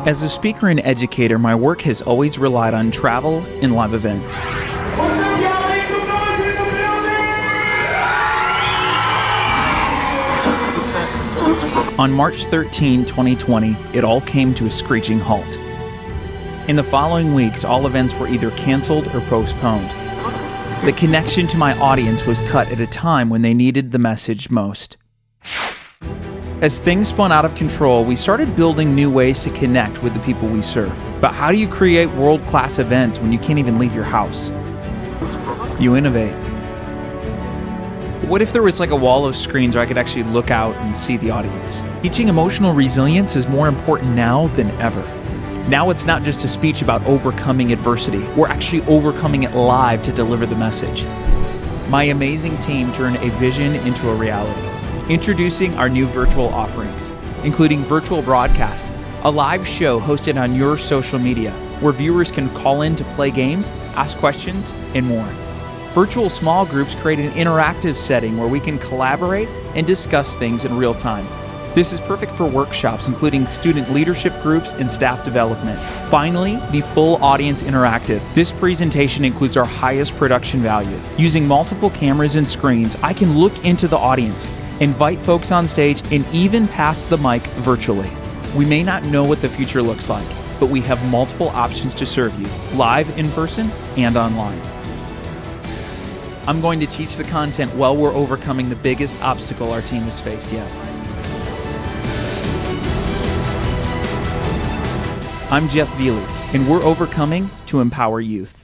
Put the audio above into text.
As a speaker and educator, my work has always relied on travel and live events. On March 13, 2020, it all came to a screeching halt. In the following weeks, all events were either canceled or postponed. The connection to my audience was cut at a time when they needed the message most. As things spun out of control, we started building new ways to connect with the people we serve. But how do you create world-class events when you can't even leave your house? You innovate. What if there was like a wall of screens where I could actually look out and see the audience? Teaching emotional resilience is more important now than ever. Now it's not just a speech about overcoming adversity. We're actually overcoming it live to deliver the message. My amazing team turned a vision into a reality. Introducing our new virtual offerings, including virtual broadcast, a live show hosted on your social media, where viewers can call in to play games, ask questions, and more. Virtual small groups create an interactive setting where we can collaborate and discuss things in real time. This is perfect for workshops, including student leadership groups and staff development. Finally, the full audience interactive. This presentation includes our highest production value. Using multiple cameras and screens, I can look into the audience, invite folks on stage, and even pass the mic virtually. We may not know what the future looks like, but we have multiple options to serve you, live, in person, and online. I'm going to teach the content while we're overcoming the biggest obstacle our team has faced yet. I'm Veley, and we're overcoming to empower youth.